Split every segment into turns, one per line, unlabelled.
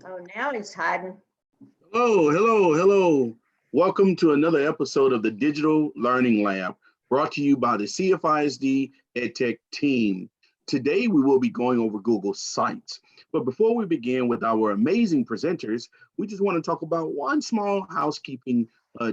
Oh, now he's hiding.
Hello. Welcome to another episode of the Digital Learning Lab, brought to you by the CFISD EdTech team. Today, we will be going over Google Sites. But before we begin with our amazing presenters, we just want to talk about one small housekeeping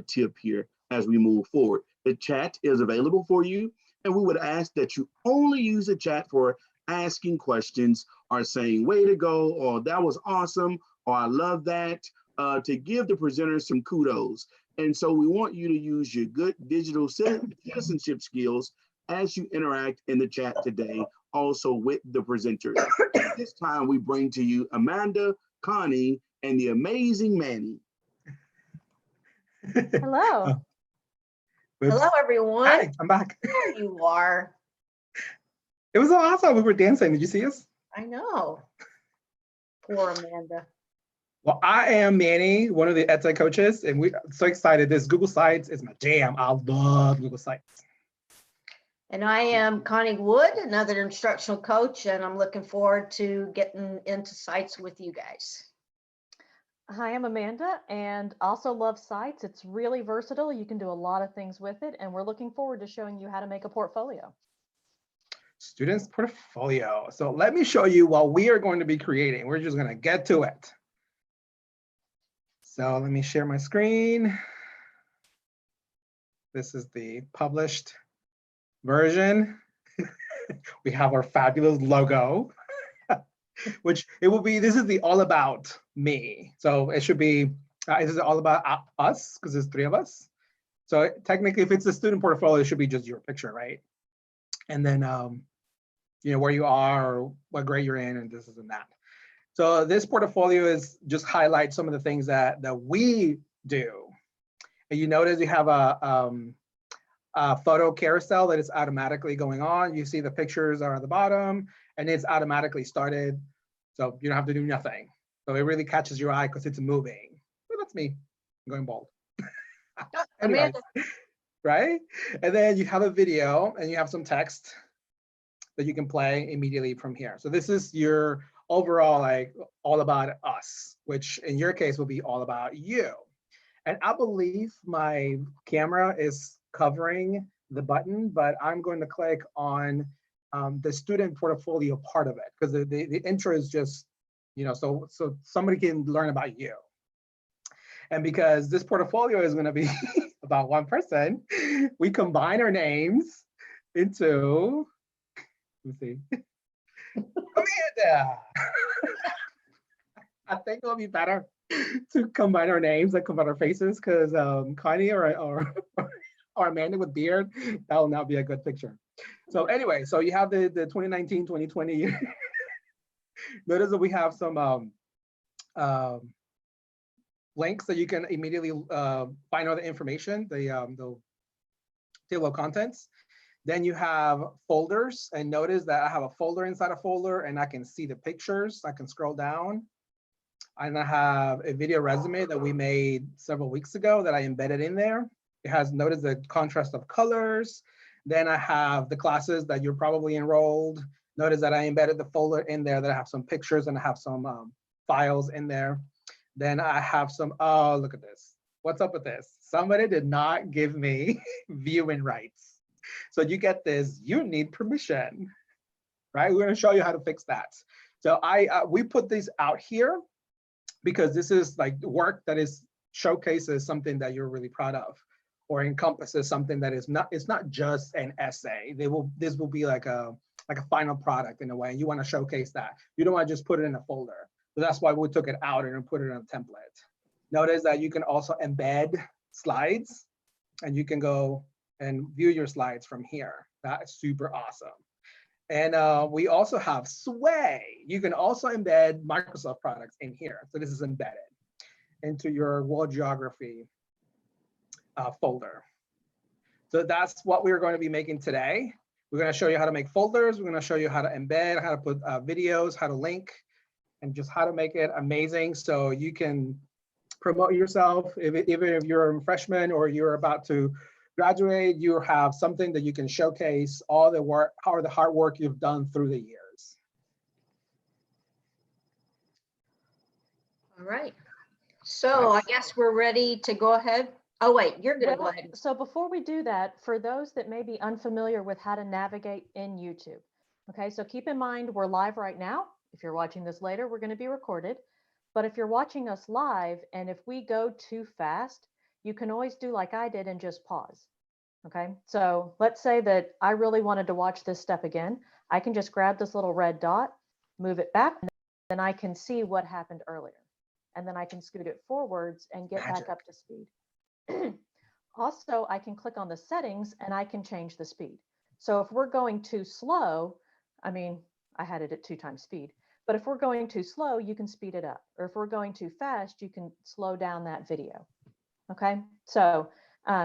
tip here as we move forward. The chat is available for you, and we would ask that you only use the chat for asking questions or saying, way to go, or that was awesome, or I love that, to give the presenters some kudos. And so we want you to use your good digital citizenship skills as you interact in the chat today, also with the presenters. This time we bring to you Amanda, Connie, and the amazing Manny.
Hello.
Hello, everyone.
Hi, I'm back.
There you are.
It was so awesome. We were dancing. Did you see us?
I know. Poor Amanda.
Well, I am Manny, one of the EdTech coaches, and we're so excited. This Google Sites is my jam. I love Google Sites.
And I am Connie Wood, another instructional coach, and I'm looking forward to getting into sites with you guys.
Hi, I'm Amanda and also love sites. It's really versatile. You can do a lot of things with it, and we're looking forward to showing you how to make a portfolio.
Students portfolio. So let me show you what we are going to be creating. We're just going to get to it. So let me share my screen. This is the published version. We have our fabulous logo, which it will be, this is the all about me. So it should be, this is all about us because there's 3 of us. So technically, if it's a student portfolio, it should be just your picture, right? And then, you know, where you are or what grade you're in and this and that. So this portfolio is just highlight some of the things that we do. And you notice you have a photo carousel that is automatically going on. You see the pictures are at the bottom and it's automatically started. So you don't have to do nothing. So it really catches your eye because it's moving. Well, that's me, I'm going bald. Anyways, right? And then you have a video and you have some text that you can play immediately from here. So this is your overall, like all about us, which in your case will be all about you. And I believe my camera is covering the button, but I'm going to click on the student portfolio part of it because the intro is just, you know, so somebody can learn about you. And because this portfolio is going to be about one person, we combine our names into, let me see, Amanda. I think it'll be better to combine our names and combine our faces because Connie or Amanda with beard, that will not be a good picture. So anyway, so you have the 2019, 2020. Notice that we have some links that you can immediately find all the information, the table of contents. Then you have folders, and notice that I have a folder inside a folder and I can see the pictures. I can scroll down. And I have a video resume that we made several weeks ago that I embedded in there. It has, notice the contrast of colors. Then I have the classes that you're probably enrolled. Notice that I embedded the folder in there that I have some pictures and I have some files in there. Then I have some, oh, look at this. What's up with this? Somebody did not give me viewing rights. So you get this, you need permission, right? We're gonna show you how to fix that. So we put these out here because this is like work that is showcases something that you're really proud of or encompasses something that is not, it's not just an essay. This will be like a final product in a way. You want to showcase that. You don't want to just put it in a folder. So that's why we took it out and put it in a template. Notice that you can also embed slides and you can go and view your slides from here. That is super awesome. And we also have Sway. You can also embed Microsoft products in here. So this is embedded into your world geography folder. So that's what we're going to be making today. We're going to show you how to make folders. We're going to show you how to embed, how to put videos, how to link, and just how to make it amazing so you can promote yourself. Even if you're a freshman or you're about to graduate, you have something that you can showcase all the work, how the hard work you've done through the years.
All right. So I guess we're ready to go ahead. Oh, wait, you're going to go ahead.
So before we do that, for those that may be unfamiliar with how to navigate in YouTube, okay, so keep in mind we're live right now. If you're watching this later, we're going to be recorded. But if you're watching us live and if we go too fast, you can always do like I did and just pause. Okay, so let's say that I really wanted to watch this step again. I can just grab this little red dot, move it back, and then I can see what happened earlier. And then I can scoot it forwards and get back up to speed. Also, I can click on the settings and I can change the speed. So if we're going too slow, I mean, I had it at 2 times speed, but if we're going too slow, you can speed it up. Or if we're going too fast, you can slow down that video. Okay, so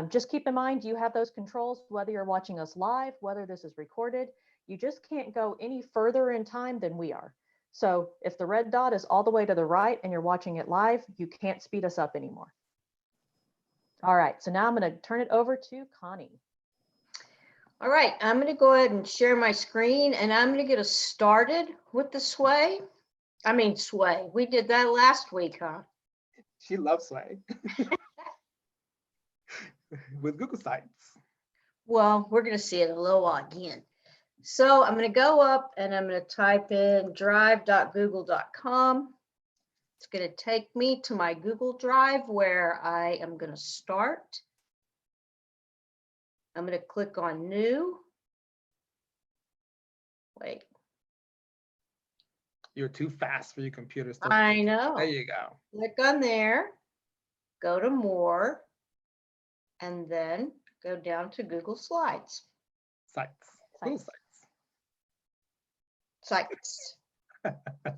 just keep in mind, you have those controls, whether you're watching us live, whether this is recorded. You just can't go any further in time than we are. So if the red dot is all the way to the right and you're watching it live, you can't speed us up anymore. All right, so now I'm going to turn it over to Connie.
All right, I'm going to go ahead and share my screen, and I'm going to get us started with the sway. Sway. We did that last week, huh?
She loves Sway. With Google Sites.
Well, we're going to see it in a little while again. So I'm going to go up and I'm going to type in drive.google.com. It's going to take me to my Google Drive where I am going to start. I'm going to click on new. Wait.
You're too fast for your computer.
I know.
There you go.
Click on there, go to more, and then go down to Google Slides.
Sites. Google Sites.
Sites.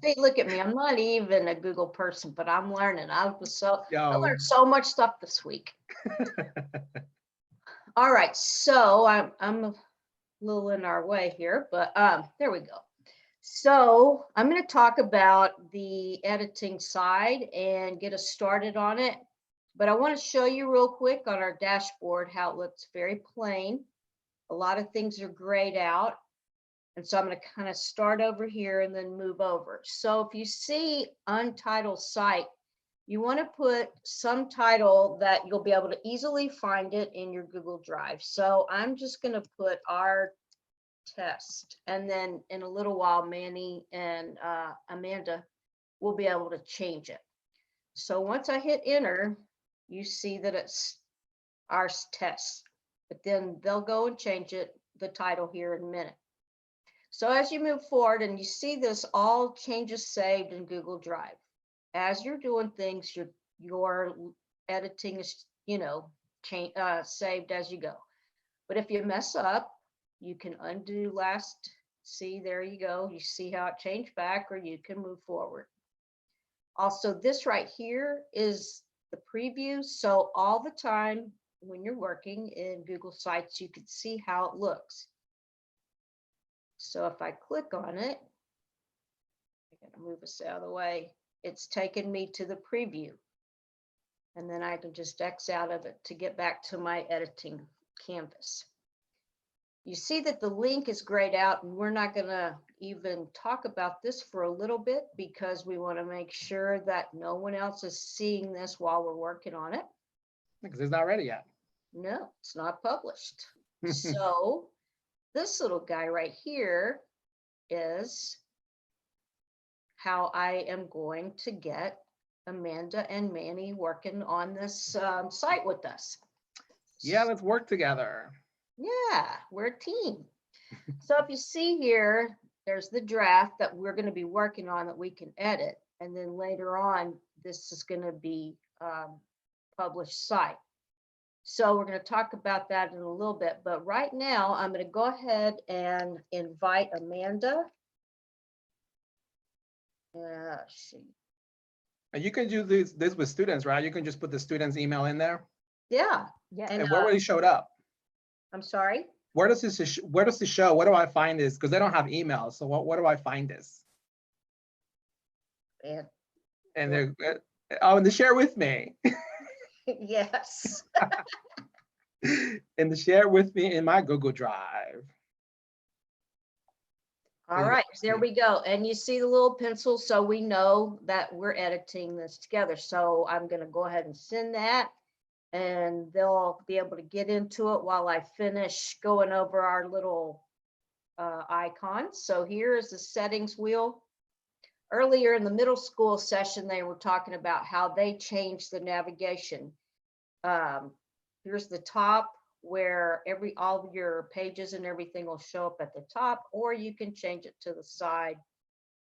Hey, look at me. I'm not even a Google person, but I'm learning. I learned so much stuff this week. All right, so I'm a little in our way here, but there we go. So I'm going to talk about the editing side and get us started on it. But I want to show you real quick on our dashboard how it looks very plain. A lot of things are grayed out. And so I'm going to kind of start over here and then move over. So if you see untitled site, you want to put some title that you'll be able to easily find it in your Google Drive. So I'm just going to put our test, and then in a little while, Manny and Amanda will be able to change it. So once I hit enter, you see that it's our test, but then they'll go and change it, the title here in a minute. So as you move forward and you see this, all changes saved in Google Drive. As you're doing things, your editing is, saved as you go. But if you mess up, you can undo last. See, there you go. You see how it changed back, or you can move forward. Also, this right here is the preview. So all the time when you're working in Google Sites, you can see how it looks. So if I click on it, I'm going to move us out of the way. It's taken me to the preview. And then I can just X out of it to get back to my editing canvas. You see that the link is grayed out, and we're not going to even talk about this for a little bit because we want to make sure that no one else is seeing this while we're working on it.
Because it's not ready yet.
No, it's not published. So this little guy right here is how I am going to get Amanda and Manny working on this site with us.
Yeah, let's work together.
Yeah, we're a team. So if you see here, there's the draft that we're going to be working on that we can edit. And then later on, this is going to be published site. So we're going to talk about that in a little bit. But right now, I'm going to go ahead and invite Amanda.
And you can do this with students, right? You can just put the student's email in there.
Yeah.
Yeah.
And where will it show up?
I'm sorry.
Where does this show? Where do I find this? Because they don't have email. So what do I find this? And they're and they share with me.
Yes.
And to share with me in my Google Drive.
All right, there we go. And you see the little pencil, so we know that we're editing this together. So I'm going to go ahead and send that, and they'll be able to get into it while I finish going over our little icons. So here is the settings wheel. Earlier in the middle school session, they were talking about how they changed the navigation. Here's the top where all of your pages and everything will show up at the top, or you can change it to the side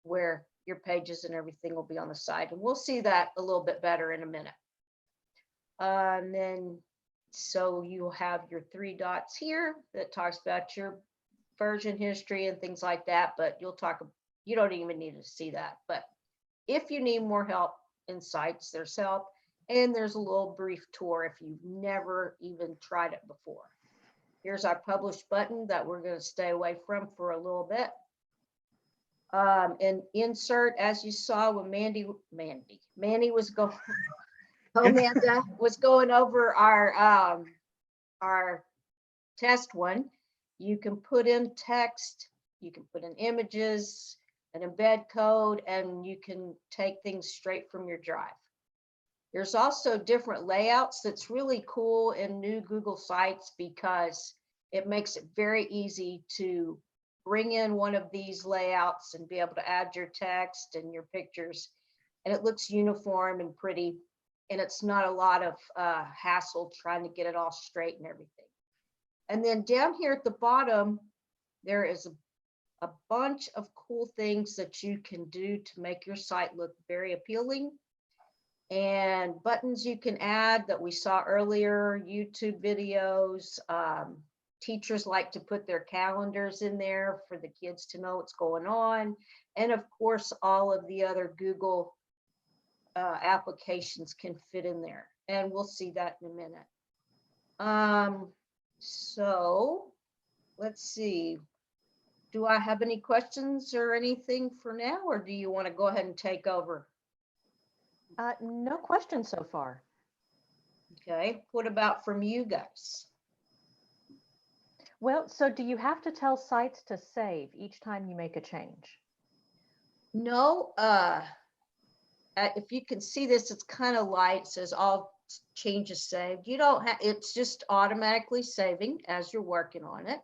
where your pages and everything will be on the side. And we'll see that a little bit better in a minute. And then, so you have your 3 dots here that talks about your version history and things like that, but you don't even need to see that. But if you need more help in sites, there's help. And there's a little brief tour if you've never even tried it before. Here's our publish button that we're going to stay away from for a little bit. And insert, as you saw when Mandy was going, Amanda was going over our test one. You can put in text, you can put in images, an embed code, and you can take things straight from your drive. There's also different layouts that's really cool in new Google Sites because it makes it very easy to bring in one of these layouts and be able to add your text and your pictures. And it looks uniform and pretty. And it's not a lot of hassle trying to get it all straight and everything. And then down here at the bottom, there is a bunch of cool things that you can do to make your site look very appealing. And buttons you can add that we saw earlier, YouTube videos. Teachers like to put their calendars in there for the kids to know what's going on. And of course, all of the other Google applications can fit in there. And we'll see that in a minute. So let's see. Do I have any questions or anything for now, or do you want to go ahead and take over?
No questions so far.
Okay, what about from you guys?
Well, so do you have to tell sites to save each time you make a change?
No, if you can see this, it's kind of light. It says all changes saved. You don't have, it's just automatically saving as you're working on it.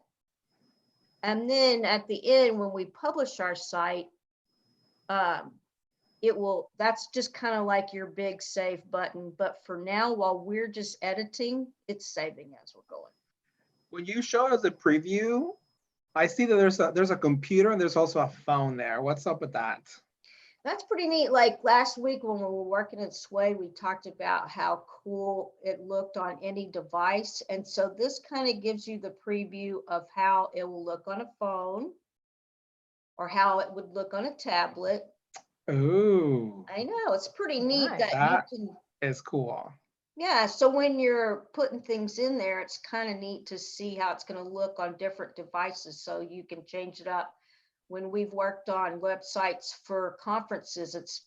And then at the end, when we publish our site, that's just kind of like your big save button. But for now, while we're just editing, it's saving as we're going.
When you show us a preview, I see that there's a computer and there's also a phone there. What's up with that?
That's pretty neat. Like last week when we were working at Sway, we talked about how cool it looked on any device. And so this kind of gives you the preview of how it will look on a phone or how it would look on a tablet.
Ooh.
I know, it's pretty neat
Nice.
That
you can.
is cool.
Yeah, so when you're putting things in there, it's kind of neat to see how it's going to look on different devices so you can change it up. When we've worked on websites for conferences, it's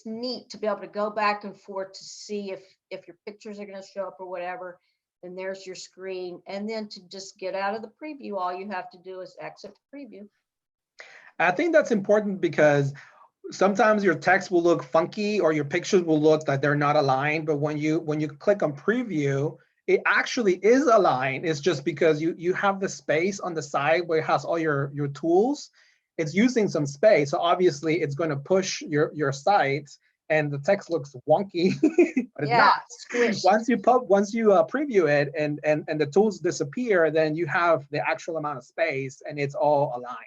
neat to be able to go back and forth to see if your pictures are going to show up or whatever, and there's your screen. And then to just get out of the preview, all you have to do is exit the preview.
I think that's important because sometimes your text will look funky or your pictures will look like they're not aligned. But when you click on preview, it actually is aligned. It's just because you have the space on the side where it has all your tools. It's using some space. So obviously it's going to push your site and the text looks wonky, but it's not.
Squished.
Once you preview it and the tools disappear, then you have the actual amount of space and it's all aligned.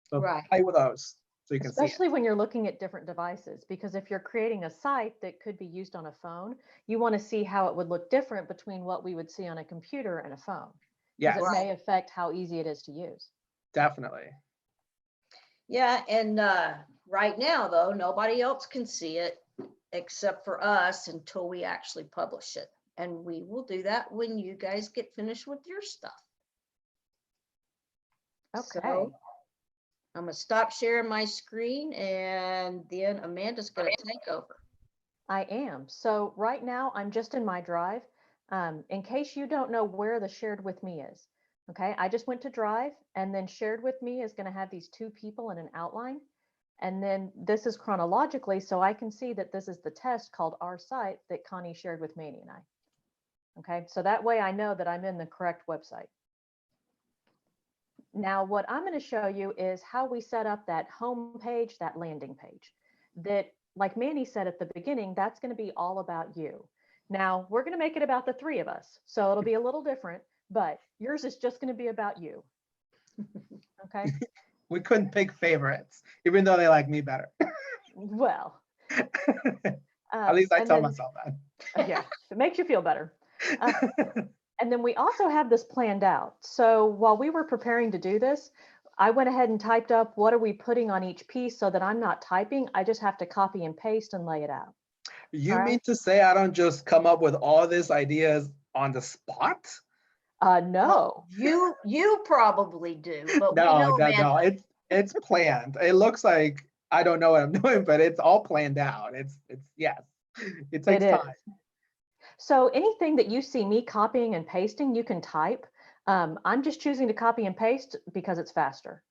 So
Right.
play with those so you can see it.
Especially when you're looking at different devices, because if you're creating a site that could be used on a phone, you want to see how it would look different between what we would see on a computer and a phone.
Yes,
Because it may affect how easy it is to use.
definitely.
Yeah, and right now though, nobody else can see it except for us until we actually publish it. And we will do that when you guys get finished with your stuff.
Okay.
So I'm gonna stop sharing my screen and then Amanda's gonna take over.
I am. So right now I'm just in my drive. In case you don't know where the shared with me is. Okay, I just went to drive and then shared with me is going to have these two people in an outline. And then this is chronologically, so I can see that this is the test called Our Site that Connie shared with Mandy and I. Okay, so that way I know that I'm in the correct website. Now, what I'm going to show you is how we set up that home page, that landing page. That, like Mandy said at the beginning, that's going to be all about you. Now, we're going to make it about the three of us, so it'll be a little different, but yours is just going to be about you. Okay?
We couldn't pick favorites, even though they like me better.
Well.
At least I tell myself that.
Yeah, it makes you feel better. And then we also have this planned out. So while we were preparing to do this, I went ahead and typed up what are we putting on each piece so that I'm not typing. I just have to copy and paste and lay it out.
You
All
mean
right.
to say I don't just come up with all these ideas on the spot?
No.
You probably do, but we
No,
know,
no,
man.
no. It's planned. It looks like I don't know what I'm doing, but it's all planned out. It's yes. It takes
It is.
time.
So anything that you see me copying and pasting, you can type. I'm just choosing to copy and paste because it's faster.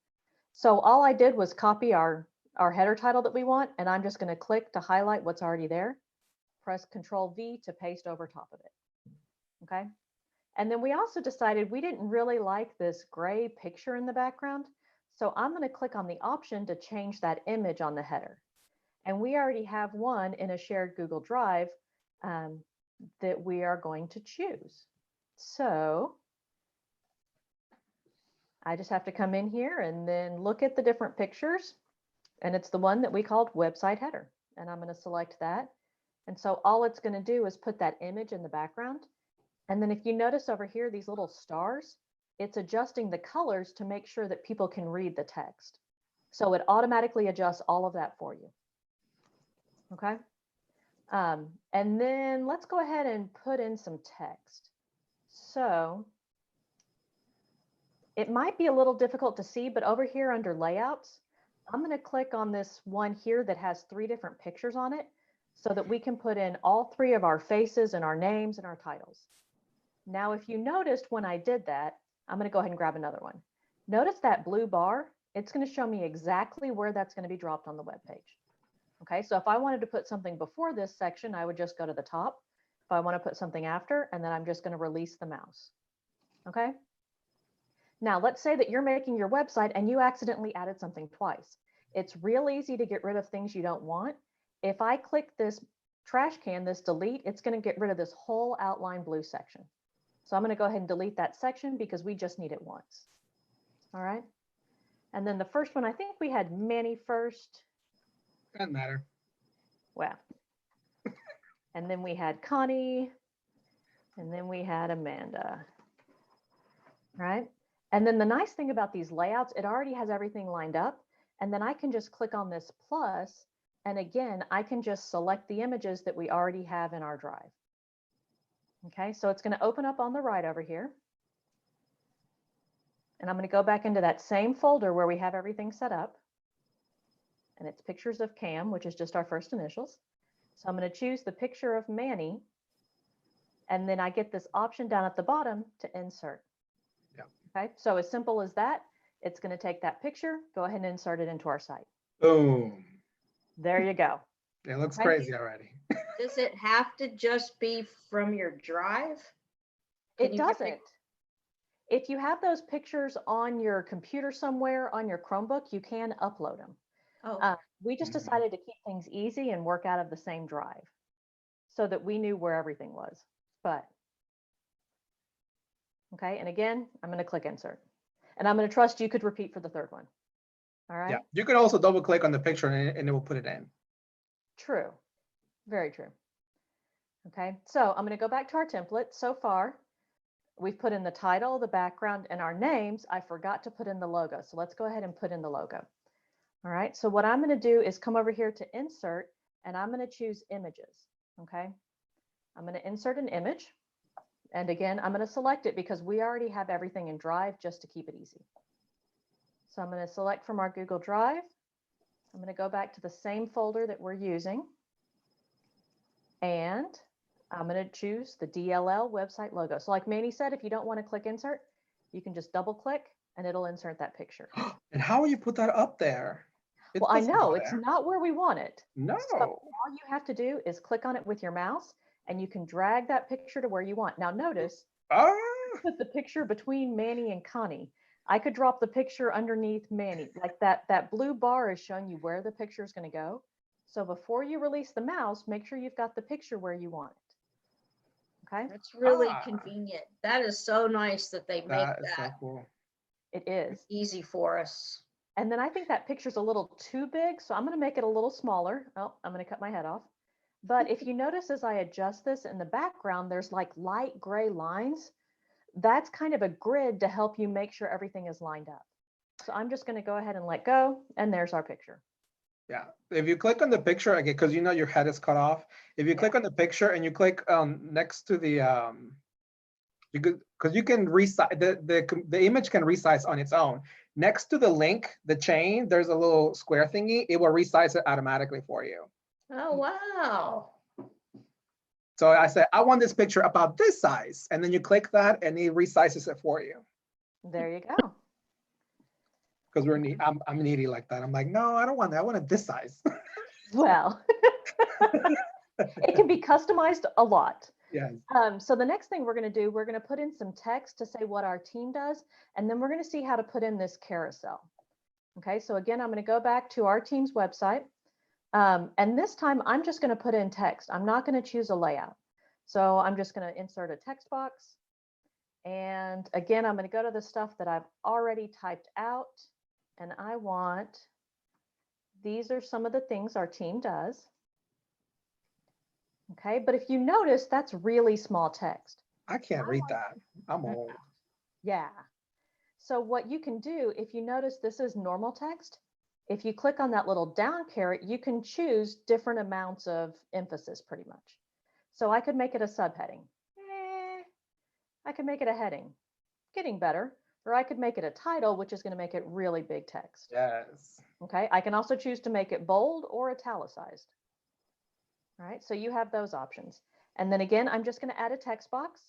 So all I did was copy our header title that we want, and I'm just going to click to highlight what's already there. Press Control V to paste over top of it. Okay. And then we also decided we didn't really like this gray picture in the background. So I'm going to click on the option to change that image on the header. And we already have one in a shared Google Drive that we are going to choose. So I just have to come in here and then look at the different pictures. And it's the one that we called website header. And I'm going to select that. And so all it's going to do is put that image in the background. And then if you notice over here, these little stars, it's adjusting the colors to make sure that people can read the text. So it automatically adjusts all of that for you. Okay. And then let's go ahead and put in some text. So it might be a little difficult to see, but over here under layouts, I'm going to click on this one here that has 3 different pictures on it so that we can put in all 3 of our faces and our names and our titles. Now, if you noticed when I did that, I'm going to go ahead and grab another one. Notice that blue bar, it's going to show me exactly where that's going to be dropped on the web page. Okay, so if I wanted to put something before this section, I would just go to the top. If I want to put something after, and then I'm just going to release the mouse. Okay. Now, let's say that you're making your website and you accidentally added something twice. It's real easy to get rid of things you don't want. If I click this trash can, this delete, it's going to get rid of this whole outline blue section. So I'm going to go ahead and delete that section because we just need it once. All right. And then the first one, I think we had Manny first.
Doesn't matter.
Wow. And then we had Connie. And then we had Amanda. Right. And then the nice thing about these layouts, it already has everything lined up. And then I can just click on this plus. And again, I can just select the images that we already have in our drive. Okay, so it's going to open up on the right over here. And I'm going to go back into that same folder where we have everything set up. And it's pictures of Cam, which is just our first initials. So I'm going to choose the picture of Manny. And then I get this option down at the bottom to insert.
Yeah.
Okay, so as simple as that, it's going to take that picture, go ahead and insert it into our site.
Boom.
There you go.
It looks
Okay.
crazy already.
Does it have to just be from your drive? Can
It
you get
doesn't. If you have those pictures on your computer somewhere on your Chromebook, you can upload them.
Oh,
We just decided to keep things easy and work out of the same drive so that we knew where everything was. But, okay, and again, I'm going to click insert. And I'm going to trust you could repeat for the third one. All right?
Yeah. You could also double click on the picture and it will put it in.
True. Very true. Okay, so I'm going to go back to our template. So far, we've put in the title, the background, and our names. I forgot to put in the logo. So let's go ahead and put in the logo. All right, so what I'm going to do is come over here to insert, and I'm going to choose images. Okay, I'm going to insert an image. And again, I'm going to select it because we already have everything in Drive just to keep it easy. So I'm going to select from our Google Drive. I'm going to go back to the same folder that we're using. And I'm going to choose the DLL website logo. So like Manny said, if you don't want to click insert, you can just double click and it'll insert that picture.
And how will you put that up there?
Well, I know it's not where we want it.
No.
So all you have to do is click on it with your mouse and you can drag that picture to where you want. Now notice, put the picture between Manny and Connie. I could drop the picture underneath Manny. Like that blue bar is showing you where the picture is going to go. So before you release the mouse, make sure you've got the picture where you want it. Okay.
that's really convenient. That is so nice that they make
That is so
that
cool.
It is.
easy for us.
And then I think that picture's a little too big, so I'm going to make it a little smaller. Oh, I'm going to cut my head off. But if you notice as I adjust this in the background, there's like light gray lines. that's kind of a grid to help you make sure everything is lined up. So I'm just going to go ahead and let go, and there's our picture.
Yeah, if you click on the picture again, because you know your head is cut off. If you click on the picture and you click next to the you could, because you can resize the image can resize on its own. Next to the link, the chain, there's a little square thingy. It will resize it automatically for you.
Oh, wow.
So I said, I want this picture about this size, and then you click that, and it resizes it for you.
There you go.
Because I'm needy like that. I'm like, no, I don't want that. I want it this size.
Well, it can be customized a lot.
Yes.
So the next thing we're going to do, we're going to put in some text to say what our team does, and then we're going to see how to put in this carousel. Okay, so again, I'm going to go back to our team's website. And this time I'm just going to put in text. I'm not going to choose a layout. So I'm just going to insert a text box. And again, I'm going to go to the stuff that I've already typed out. And I want, these are some of the things our team does. Okay, but if you notice, that's really small text.
I can't read that. I'm old.
Yeah. So what you can do, if you notice this is normal text, if you click on that little down caret, you can choose different amounts of emphasis pretty much. So I could make it a subheading. I could make it a heading, getting better, or I could make it a title, which is going to make it really big text.
Yes.
Okay, I can also choose to make it bold or italicized. All right, so you have those options. And then again, I'm just going to add a text box.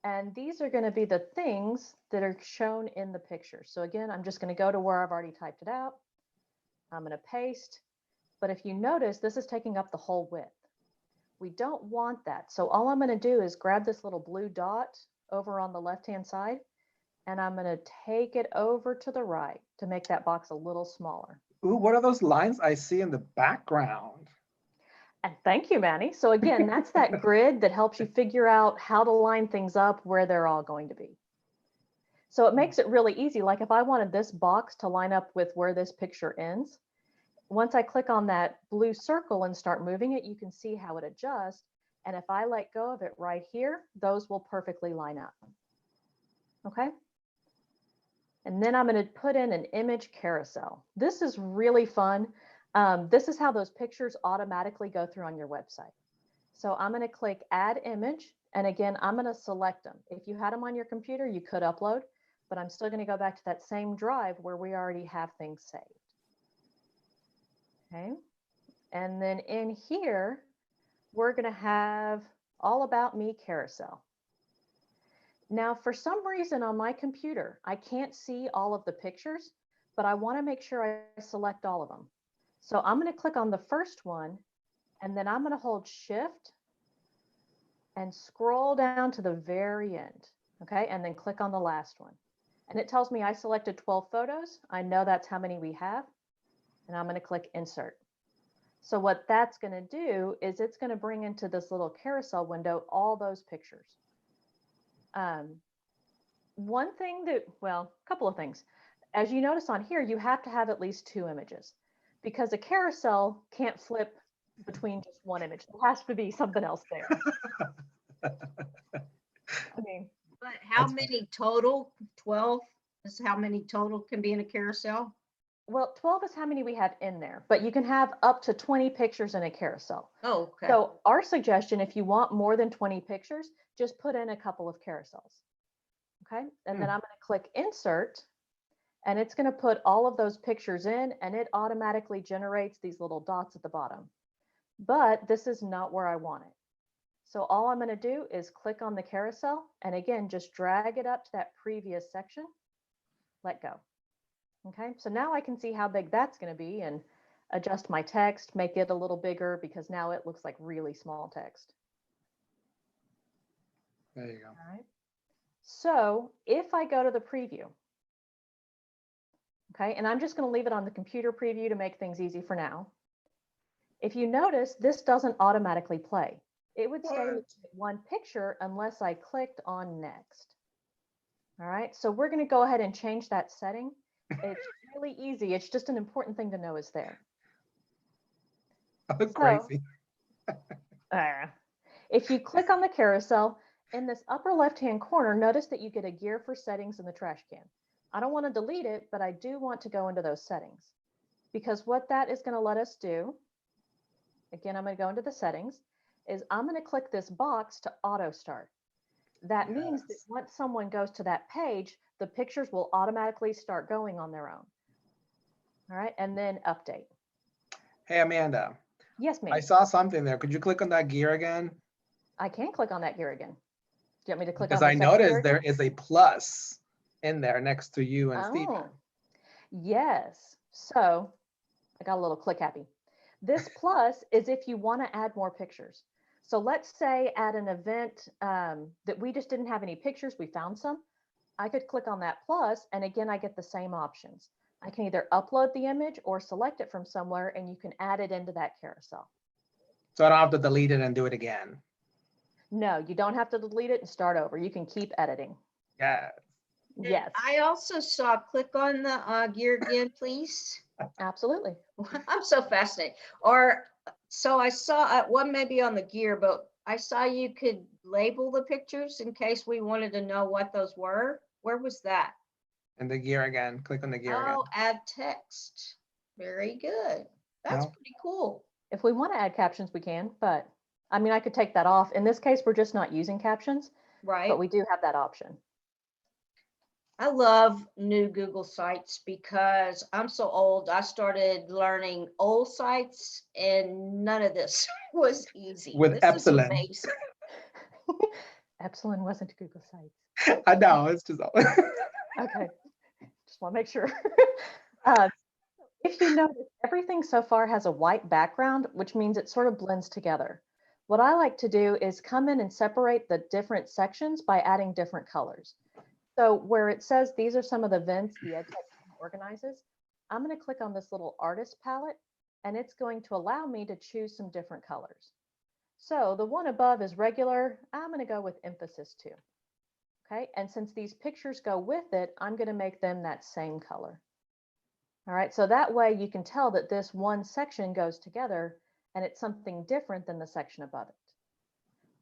And these are going to be the things that are shown in the picture. So again, I'm just going to go to where I've already typed it out. I'm going to paste. But if you notice, this is taking up the whole width. We don't want that. So all I'm going to do is grab this little blue dot over on the left-hand side, and I'm going to take it over to the right to make that box a little smaller.
Ooh, what are those lines I see in the background?
And thank you, Manny. So again, that's that grid that helps you figure out how to line things up where they're all going to be. So it makes it really easy. Like if I wanted this box to line up with where this picture ends, once I click on that blue circle and start moving it, you can see how it adjusts. And if I let go of it right here, those will perfectly line up. Okay. And then I'm going to put in an image carousel. This is really fun. This is how those pictures automatically go through on your website. So I'm going to click add image. And again, I'm going to select them. If you had them on your computer, you could upload, but I'm still going to go back to that same drive where we already have things saved. Okay. And then in here, we're going to have all about me carousel. Now, for some reason on my computer, I can't see all of the pictures, but I want to make sure I select all of them. So I'm going to click on the first one, and then I'm going to hold Shift and scroll down to the very end. Okay, and then click on the last one. And it tells me I selected 12 photos. I know that's how many we have. And I'm going to click Insert. So what that's going to do is it's going to bring into this little carousel window all those pictures. One thing that, well, a couple of things. As you notice on here, you have to have at least 2 images because a carousel can't flip between just one image. There has to be something else there. I mean,
But how many total? 12 is how many total can be in a carousel?
well, 12 is how many we have in there, but you can have up to 20 pictures in a carousel.
Oh, okay.
So our suggestion, if you want more than 20 pictures, just put in a couple of carousels. Okay, and then I'm going to click Insert, and it's going to put all of those pictures in, and it automatically generates these little dots at the bottom. But this is not where I want it. So all I'm going to do is click on the carousel, and again, just drag it up to that previous section, let go. Okay, so now I can see how big that's going to be and adjust my text, make it a little bigger because now it looks like really small text.
There you go.
All right. So if I go to the preview, okay, and I'm just going to leave it on the computer preview to make things easy for now. If you notice, this doesn't automatically play. It would stay with one picture unless I clicked on next. All right, so we're going to go ahead and change that setting. It's really easy. It's just an important thing to know is there.
I look crazy.
If you click on the carousel, in this upper left-hand corner, notice that you get a gear for settings in the trash can. I don't want to delete it, but I do want to go into those settings, because what that is going to let us do, again, I'm going to go into the settings, is I'm going to click this box to auto start. That means that
Yes.
once someone goes to that page, the pictures will automatically start going on their own. All right, and then update.
Hey, Amanda,
Yes,
I
ma'am.
saw something there. Could you click on that gear again?
I can click on that gear again. Do you want me to click
Because
on the
I
second gear
noticed
again?
there is a plus in there next to you and Steve.
Oh, yes. So I got a little click happy. This plus is if you want to add more pictures. So let's say at an event that we just didn't have any pictures, we found some. I could click on that plus, and again, I get the same options. I can either upload the image or select it from somewhere, and you can add it into that carousel.
So I don't have to delete it and do it again.
No, you don't have to delete it and start over. You can keep editing.
Yeah.
And
Yes,
I also saw, click on the gear again, please.
absolutely.
I'm so fascinated. Or, so I saw, one maybe on the gear, but I saw you could label the pictures in case we wanted to know what those were. Where was that?
And the gear again. Click on the gear again.
Oh, add text. Very good. That's
No.
pretty cool.
If we want to add captions, we can, but I mean, I could take that off. In this case, we're just not using captions,
Right.
but we do have that option.
I love new Google sites because I'm so old. I started learning old sites and none of this was easy.
With
This
Epsilon.
is amazing.
Epsilon wasn't Google Sites.
I know, it's just.
Okay, just want to make sure. If you notice, everything so far has a white background, which means it sort of blends together. What I like to do is come in and separate the different sections by adding different colors. So where it says these are some of the events the EdTech team organizes, I'm going to click on this little artist palette, and it's going to allow me to choose some different colors. So the one above is regular. I'm going to go with emphasis 2. Okay, and since these pictures go with it, I'm going to make them that same color. All right, so that way you can tell that this one section goes together and it's something different than the section above it.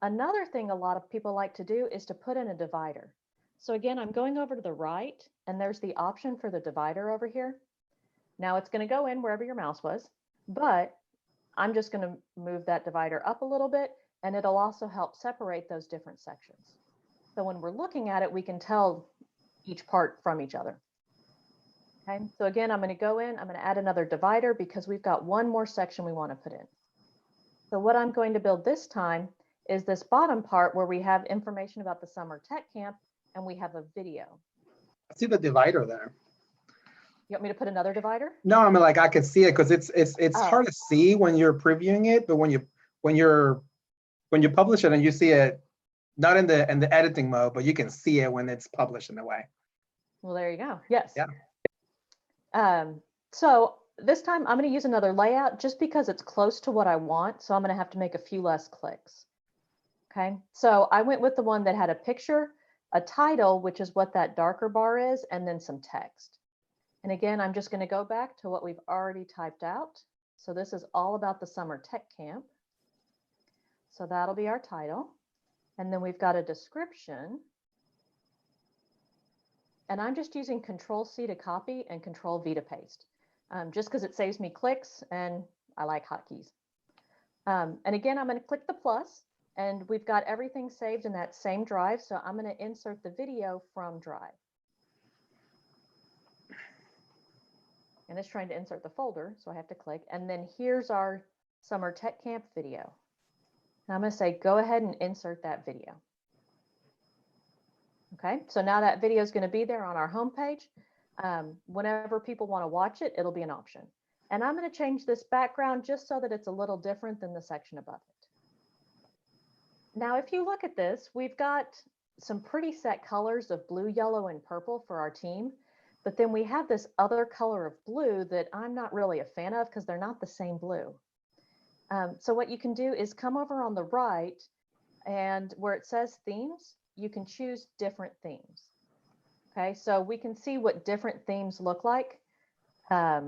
Another thing a lot of people like to do is to put in a divider. So again, I'm going over to the right, and there's the option for the divider over here. Now it's going to go in wherever your mouse was, but I'm just going to move that divider up a little bit, and it'll also help separate those different sections. So when we're looking at it, we can tell each part from each other. Okay, so again, I'm going to go in, I'm going to add another divider because we've got one more section we want to put in. So what I'm going to build this time is this bottom part where we have information about the summer tech camp and we have a video.
I see the divider there.
You want me to put another divider?
No, I mean, like, I can see it because it's
Oh.
hard to see when you're previewing it, but when you publish it and you see it, not in the editing mode, but you can see it when it's published in a way.
Well, there you go. Yes.
Yeah.
So this time I'm going to use another layout just because it's close to what I want. So I'm going to have to make a few less clicks. Okay. So I went with the one that had a picture, a title, which is what that darker bar is, and then some text. And again, I'm just going to go back to what we've already typed out. So this is all about the summer tech camp. So that'll be our title. And then we've got a description. And I'm just using Control-C to copy and Control-V to paste, just because it saves me clicks and I like hotkeys. And again, I'm going to click the plus, and we've got everything saved in that same drive. So I'm going to insert the video from drive. And it's trying to insert the folder, so I have to click. And then here's our summer tech camp video. And I'm going to say, go ahead and insert that video. Okay, so now that video is going to be there on our homepage. Whenever people want to watch it, it'll be an option. And I'm going to change this background just so that it's a little different than the section above it. Now, if you look at this, we've got some pretty set colors of blue, yellow, and purple for our team. But then we have this other color of blue that I'm not really a fan of because they're not the same blue. So what you can do is come over on the right, and where it says themes, you can choose different themes. Okay, so we can see what different themes look like. I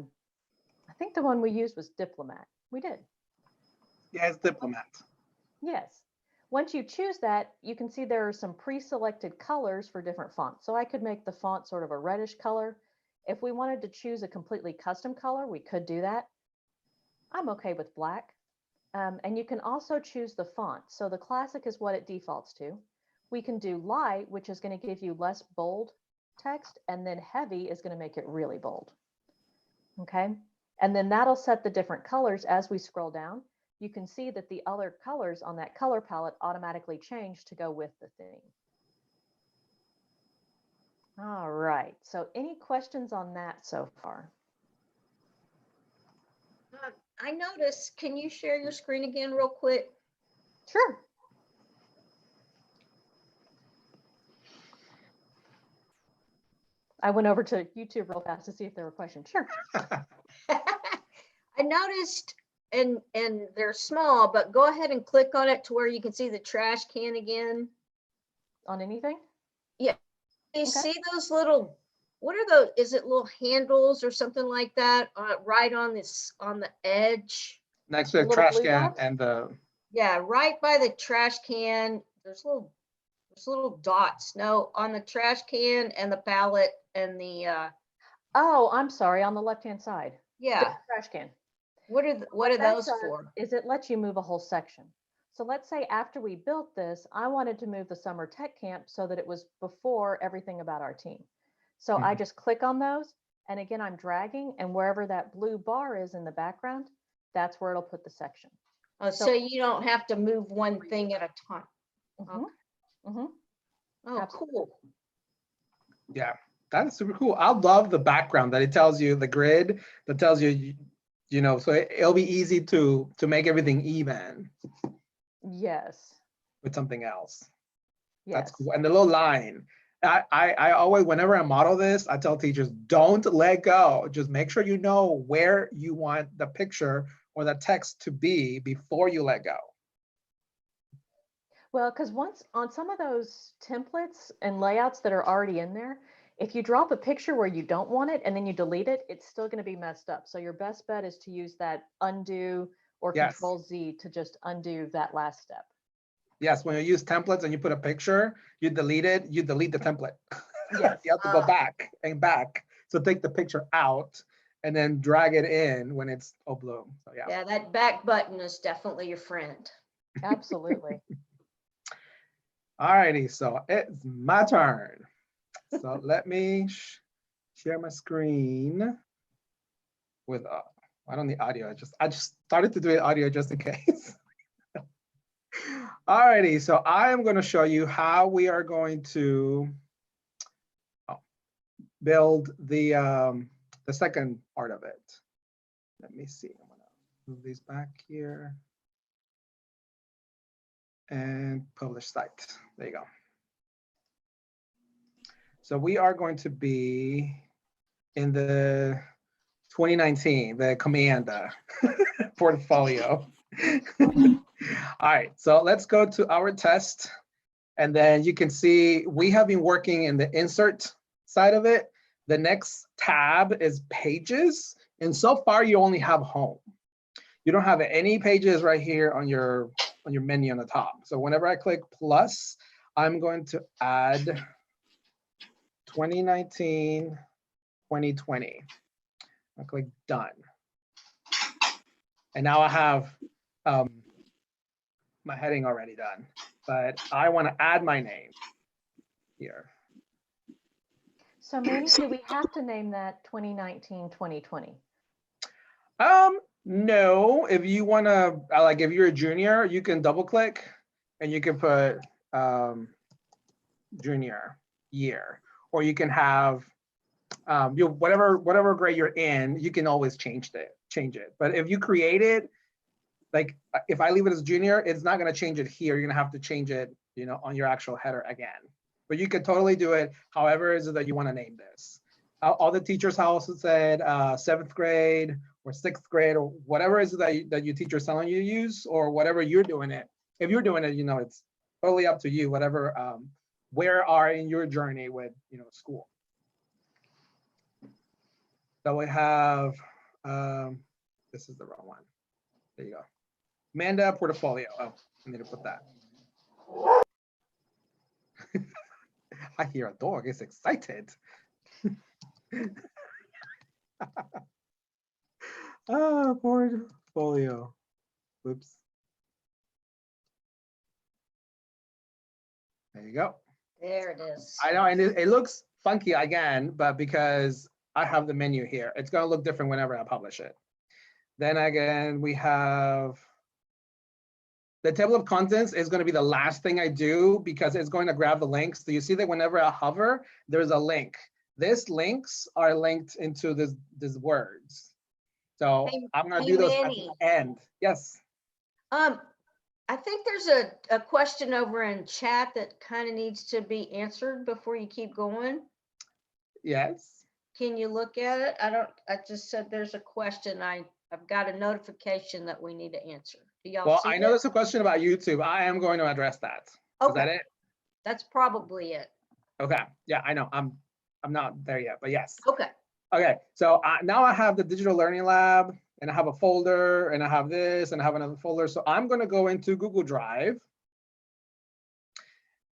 think the one we used was diplomat. We did.
Yeah, it's diplomat.
Yes. Once you choose that, you can see there are some pre-selected colors for different fonts. So I could make the font sort of a reddish color. If we wanted to choose a completely custom color, we could do that. I'm okay with black. And you can also choose the font. So the classic is what it defaults to. We can do light, which is going to give you less bold text, and then heavy is going to make it really bold. Okay, and then that'll set the different colors as we scroll down. You can see that the other colors on that color palette automatically change to go with the theme. All right, so any questions on that so far?
I noticed, can you share your screen again real quick?
Sure. I went over to YouTube real fast to see if there were questions. Sure.
I noticed, and they're small, but go ahead and click on it to where you can see the trash can again.
On anything?
You
Okay.
see those little, what are those? Is it little handles or something like that right on this, on the edge?
Next to the
Little
trash
blue
can
dots?
and the,
Yeah, right by the trash can. There's little dots. No, on the trash can and the pallet and the
Oh, I'm sorry, on the left-hand side.
yeah.
Just trash can.
What are
that
those
does
for?
Is it lets you move a whole section. So let's say after we built this, I wanted to move the summer tech camp so that it was before everything about our team. So I just click on those, and again, I'm dragging, and wherever that blue bar is in the background, that's where it'll put the section.
So you don't have to move one thing at a time.
Mhm. Mhm.
Oh,
Absolutely.
cool.
yeah, that's super cool. I love the background that it tells you, the grid that tells you, you know, so it'll be easy to make everything even
Yes.
with something else.
Yes.
That's cool. And the little line, I always, whenever I model this, I tell teachers, don't let go. Just make sure you know where you want the picture or the text to be before you let go.
Well, because once on some of those templates and layouts that are already in there, if you drop a picture where you don't want it and then you delete it, it's still going to be messed up. So your best bet is to use that undo or
Yes.
Control Z to just undo that last step.
Yes, when you use templates and you put a picture, you delete it, you delete the template.
Yes.
You have to go back and back. So take the picture out and then drag it in when it's all blue. So yeah.
Yeah, that back button is definitely your friend.
Absolutely.
All righty, so it's my turn. So let me share my screen with, I don't need audio. I just started to do it audio just in case. All righty, so I am going to show you how we are going to build the second part of it. Let me see. I'm going to move these back here and publish site. There you go. So we are going to be in the 2019, the command portfolio. All right, so let's go to our test. And then you can see we have been working in the insert side of it. The next tab is pages. And so far you only have home. You don't have any pages right here on your menu on the top. So whenever I click plus, I'm going to add 2019, 2020. I click done. And now I have my heading already done, but I want to add my name here.
So Manny, do we have to name that 2019, 2020?
No, if you want to, like if you're a junior, you can double click and you can put junior year, or you can have whatever grade you're in, you can always change it. But if you create it, like if I leave it as junior, it's not going to change it here. You're going to have to change it, you know, on your actual header again. But you can totally do it however it is that you want to name this. All the teachers also said 7th grade or 6th grade or whatever it is that your teacher is telling you to use, or whatever you're doing it. If you're doing it, you know, it's totally up to you, whatever, where are in your journey with, you know, school. So we have, this is the wrong one. There you go. Amanda portfolio. Oh, I need to put that. I hear a dog. It's excited. Ah, portfolio. Oops. There you go.
There it is.
I know, and it looks funky again, but because I have the menu here, it's going to look different whenever I publish it. Then again, we have the table of contents is going to be the last thing I do because it's going to grab the links. So you see that whenever I hover, there's a link. These links are linked into these words. So
Hey-
I'm going to
hey,
do those at
Manny.
the end. Yes.
I think there's a question over in chat that kind of needs to be answered before you keep going.
Yes.
Can you look at it? I just said there's a question. I've got a notification that we need to answer. Do y'all
Well,
see
I know
it?
there's a question about YouTube. I am going to address that. Is that
Okay,
it?
that's probably it.
Okay. Yeah, I know. I'm not there yet, but yes.
Okay,
Okay. So now I have the digital learning lab, and I have a folder, and I have this, and I have another folder. So I'm going to go into Google Drive,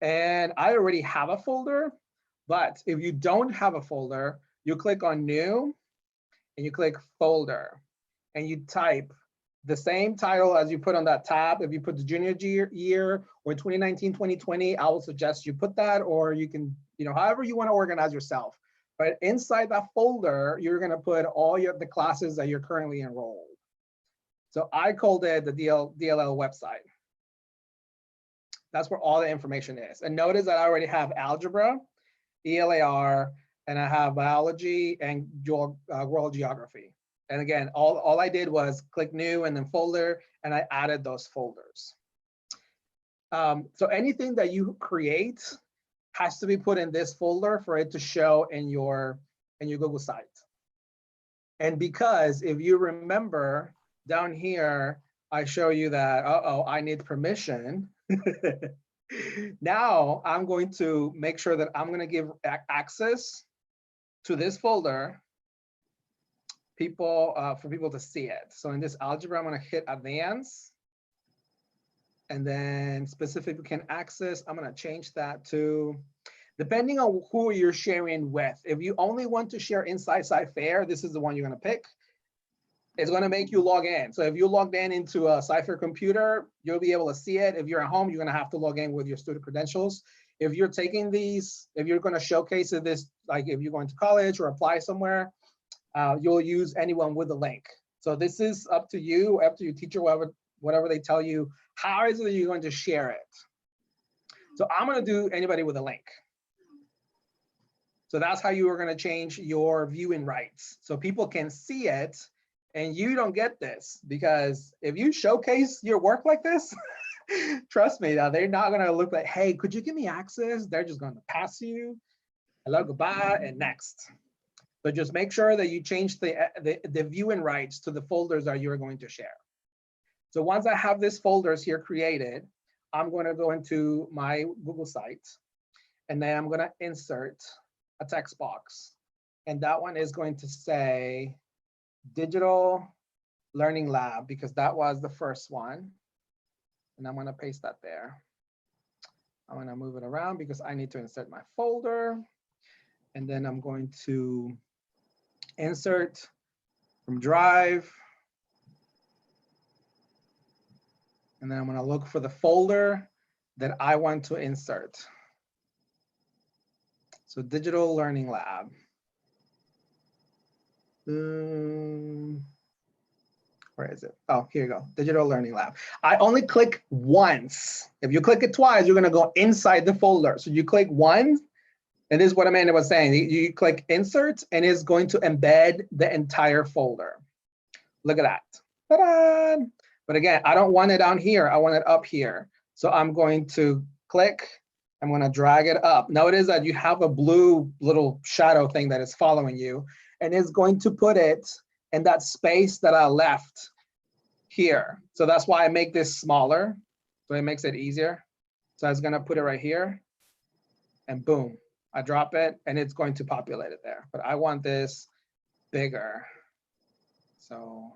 and I already have a folder. But if you don't have a folder, you click on New, and you click Folder, and you type the same title as you put on that tab. If you put the junior year or 2019, 2020, I will suggest you put that, or you can, however you want to organize yourself. But inside that folder, you're going to put all the classes that you're currently enrolled. So I called it the DLL website. That's where all the information is. And notice that I already have algebra, ELAR, and I have biology and world geography. And again, all I did was click new and then folder, and I added those folders. So anything that you create has to be put in this folder for it to show in your Google site. And because if you remember down here, I show you that, I need permission. Now I'm going to make sure that I'm going to give access to this folder for people to see it. So in this algebra, I'm going to hit advance. And then specifically can access, I'm going to change that to, depending on who you're sharing with. If you only want to share inside Cypher, this is the one you're going to pick. It's going to make you log in. So if you logged in into a Cypher computer, you'll be able to see it. If you're at home, you're going to have to log in with your student credentials. If you're taking these, if you're going to showcase this, like if you're going to college or apply somewhere, you'll use anyone with a link. So this is up to you, up to your teacher, whatever they tell you. How is it that you're going to share it? So I'm going to do anybody with a link. So that's how you are going to change your viewing rights. So people can see it and you don't get this, because if you showcase your work like this, trust me, they're not going to look like, hey, could you give me access? They're just going to pass you. Hello, goodbye, and next. So just make sure that you change the viewing rights to the folders that you're going to share. So once I have these folders here created, I'm going to go into my Google site, and then I'm going to insert a text box. And that one is going to say Digital Learning Lab, because that was the first one. And I'm going to paste that there. I'm going to move it around because I need to insert my folder. And then I'm going to insert from Drive. And then I'm going to look for the folder that I want to insert. So Digital Learning Lab. Where is it? Oh, here you go, Digital Learning Lab. I only click once. If you click it twice, you're going to go inside the folder. So you click once, and this is what Amanda was saying. You click insert, and it's going to embed the entire folder. Look at that. Ta-da! But again, I don't want it down here. I want it up here. So I'm going to click. I'm going to drag it up. Notice that you have a blue little shadow thing that is following you, and it's going to put it in that space that I left here. So that's why I make this smaller. So it makes it easier. So I was going to put it right here, and boom, I drop it, and it's going to populate it there. But I want this bigger. So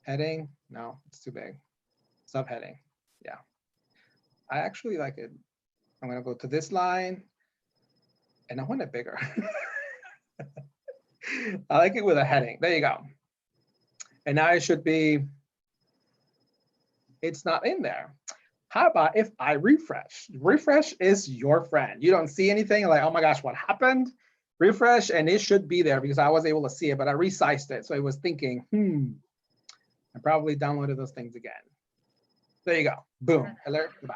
heading, no, it's too big. Subheading, yeah. I actually like it. I'm gonna go to this line and I want it bigger. I like it with a heading. There you go. And now it should be, it's not in there. How about if I refresh? Refresh is your friend. You don't see anything like, oh my gosh, what happened? Refresh and it should be there because I was able to see it, but I resized it. So it was thinking, I probably downloaded those things again. There you go. Boom. Alert. Goodbye.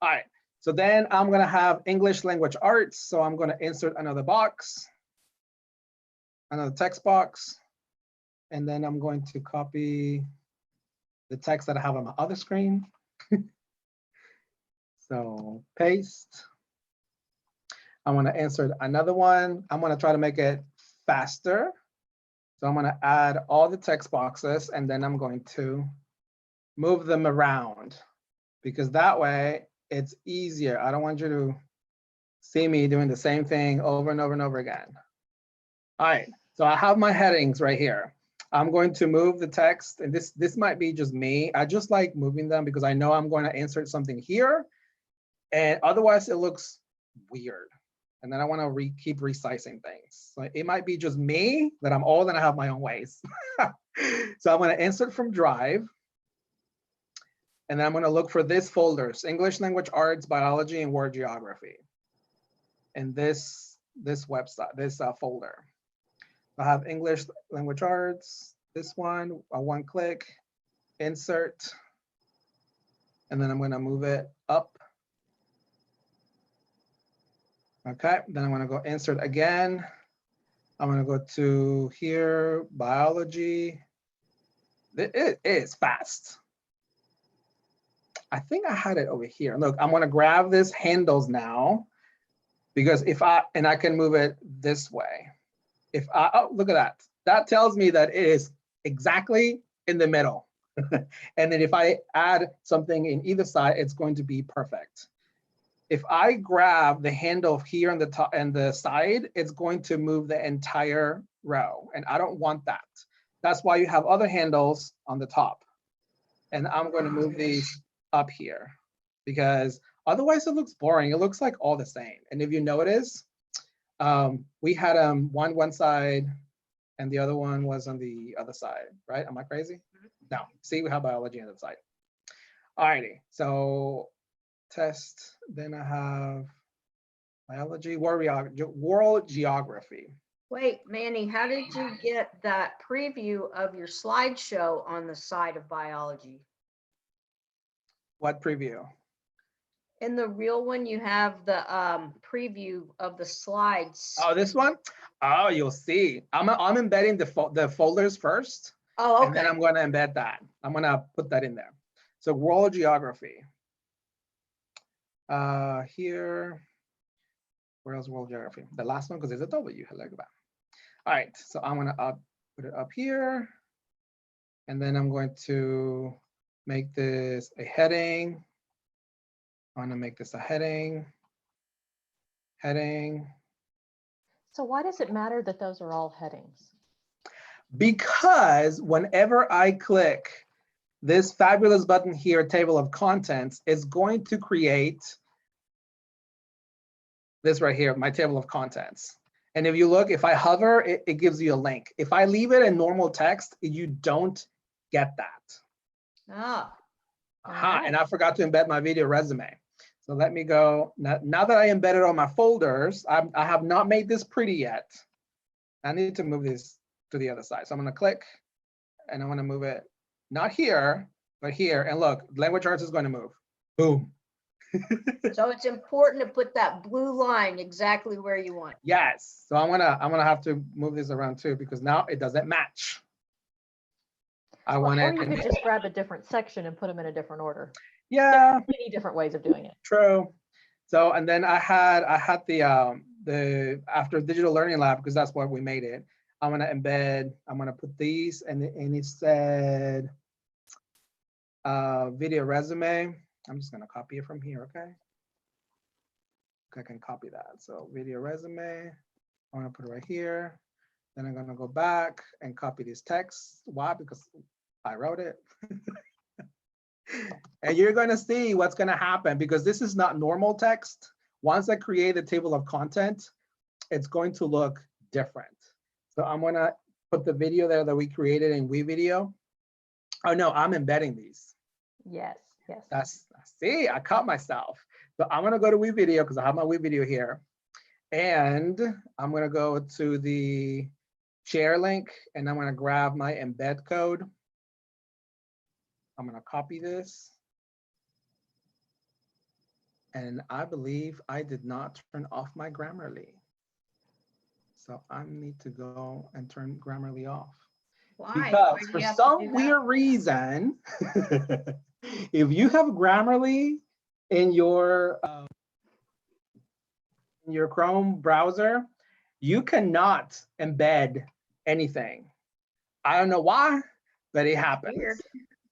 All right. So then I'm going to have English language arts. So I'm going to insert another box, another text box. And then I'm going to copy the text that I have on my other screen. So paste. I want to insert another one. I'm going to try to make it faster. So I'm going to add all the text boxes and then I'm going to move them around because that way it's easier. I don't want you to see me doing the same thing over and over and over again. All right, so I have my headings right here. I'm going to move the text, and this might be just me. I just like moving them because I know I'm going to insert something here, and otherwise it looks weird. And then I want to keep resizing things. So it might be just me, that I'm old and I have my own ways. So I'm going to insert from Drive. And then I'm going to look for this folders, English language arts, biology, and world geography. And this website, this folder. I have English language arts, this one, a one click, insert. And then I'm going to move it up. Okay, then I'm going to go insert again. I'm going to go to here, biology. It is fast. I think I had it over here. Look, I'm going to grab this handles now because I can move it this way. Oh, look at that. That tells me that it is exactly in the middle. And then if I add something in either side, it's going to be perfect. If I grab the handle here on the top and the side, it's going to move the entire row. And I don't want that. That's why you have other handles on the top. And I'm going to move these up here because otherwise it looks boring. It looks like all the same. And if you notice, we had one side and the other one was on the other side, right? Am I crazy? No. See, we have biology on the side. All righty. So test. Then I have biology, world geography.
Wait, Manny, how did you get that preview of your slideshow on the side of biology?
What preview?
In the real one, you have the preview of the slides.
Oh, this one? Oh, you'll see. I'm embedding the folders first.
Oh, okay.
And then I'm going to embed that. I'm going to put that in there. So world geography. Here, where else world geography? The last one, because there's a W. All right, so I'm going to put it up here. And then I'm going to make this a heading. I want to make this a heading. Heading.
So why does it matter that those are all headings?
Because whenever I click this fabulous button here, table of contents, is going to create this right here, my table of contents. And if you look, if I hover, it gives you a link. If I leave it in normal text, you don't get that.
Ah.
Aha, and I forgot to embed my video resume. So let me go. Now that I embedded all my folders, I have not made this pretty yet. I need to move this to the other side. So I'm going to click and I want to move it not here, but here. And look, language arts is going to move. Boom.
So it's important to put that blue line exactly where you want.
Yes. So I'm gonna have to move this around too because now it doesn't match. I want
Or
it.
you could just grab a different section and put them in a different order.
Yeah.
There are many different ways of doing it.
True. So and then I had the after digital learning lab because that's what we made it. I'm gonna embed. I'm gonna put these and it said video resume. I'm just gonna copy it from here. Okay. I can copy that. So video resume. I'm gonna put it right here. Then I'm gonna go back and copy this text. Why? Because I wrote it. And you're going to see what's going to happen because this is not normal text. Once I create a table of content, it's going to look different. So I'm going to put the video there that we created in WeVideo. Oh no, I'm embedding these.
Yes, yes.
See, I caught myself. So I'm going to go to WeVideo because I have my WeVideo here. And I'm going to go to the share link and I'm going to grab my embed code. I'm going to copy this. And I believe I did not turn off my Grammarly. So I need to go and turn Grammarly off.
Why?
Because
Why do
for
you have to
some
do that?
weird reason, if you have Grammarly in your Chrome browser, you cannot embed anything. I don't know why, but it happens.
Weird.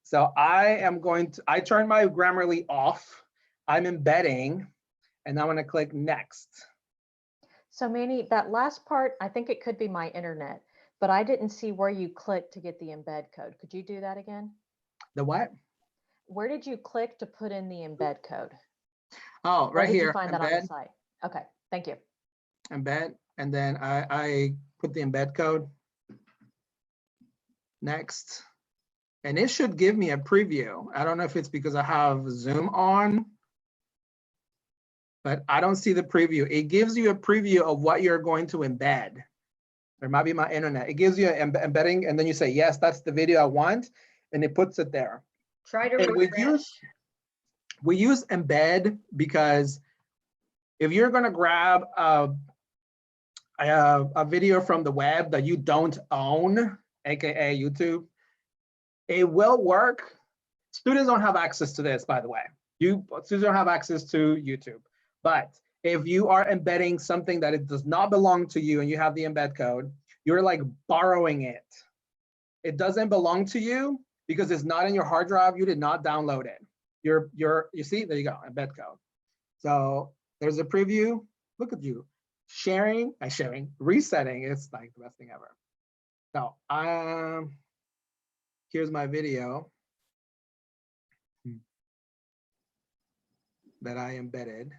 So I turn my Grammarly off. I'm embedding, and I'm going to click next.
So Manny, that last part, I think it could be my internet, but I didn't see where you clicked to get the embed code. Could you do that again?
The what?
Where did you click to put in the embed code?
Oh, right
Or did
here.
you find that on the
Embed,
site? Okay, thank you.
embed, and then I put the embed code. Next. And it should give me a preview. I don't know if it's because I have Zoom on, but I don't see the preview. It gives you a preview of what you're going to embed. There might be my internet. It gives you an embedding, and then you say, yes, that's the video I want, and it puts it there.
Try to
And
refresh.
we use embed because if you're going to grab a video from the web that you don't own, aka YouTube, it will work. Students don't have access to this, by the way. Students don't have access to YouTube. But if you are embedding something that it does not belong to you and you have the embed code, you're like borrowing it. It doesn't belong to you because it's not in your hard drive. You did not download it. You see, there you go, embed code. So there's a preview. Look at you sharing, resetting. It's like the best thing ever. So here's my video that I embedded,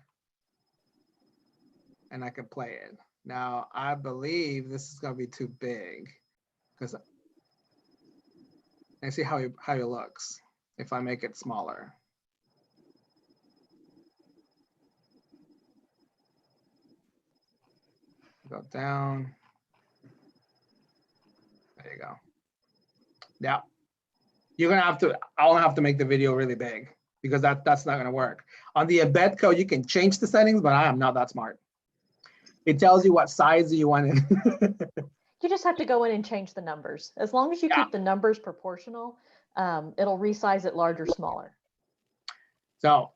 and I can play it. Now, I believe this is gonna be too big because I see how it looks if I make it smaller. Go down. There you go. Yeah, you're gonna have to, I'll have to make the video really big because that's not gonna work. On the embed code, you can change the settings, but I am not that smart. It tells you what size you want it.
You just have to go in and change the numbers. As long as you keep the numbers proportional, it'll resize it larger, smaller.
So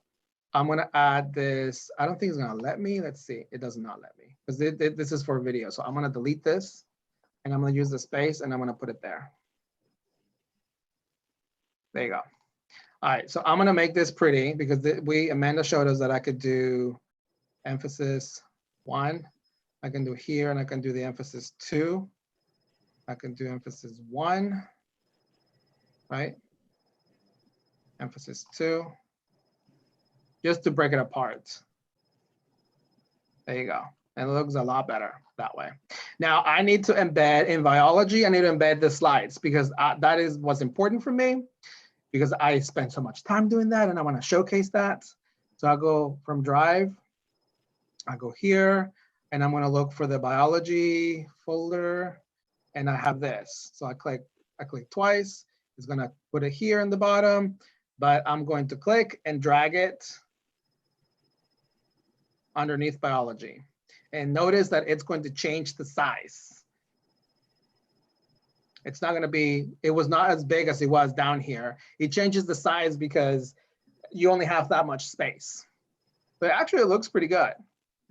I'm gonna add this. I don't think it's gonna let me. Let's see. It does not let me because this is for video. So I'm gonna delete this and I'm gonna use the space and I'm gonna put it there. There you go. All right, so I'm gonna make this pretty because Amanda showed us that I could do emphasis 1. I can do here and I can do the emphasis 2. I can do emphasis 1, right? Emphasis 2, just to break it apart. There you go. And it looks a lot better that way. Now I need to embed in biology, I need to embed the slides because that is what's important for me because I spend so much time doing that and I want to showcase that. So I'll go from Drive, I go here, and I'm going to look for the biology folder, and I have this. So I click twice. It's going to put it here in the bottom, but I'm going to click and drag it underneath biology. And notice that it's going to change the size. It's not going to be, it was not as big as it was down here. It changes the size because you only have that much space. But actually it looks pretty good.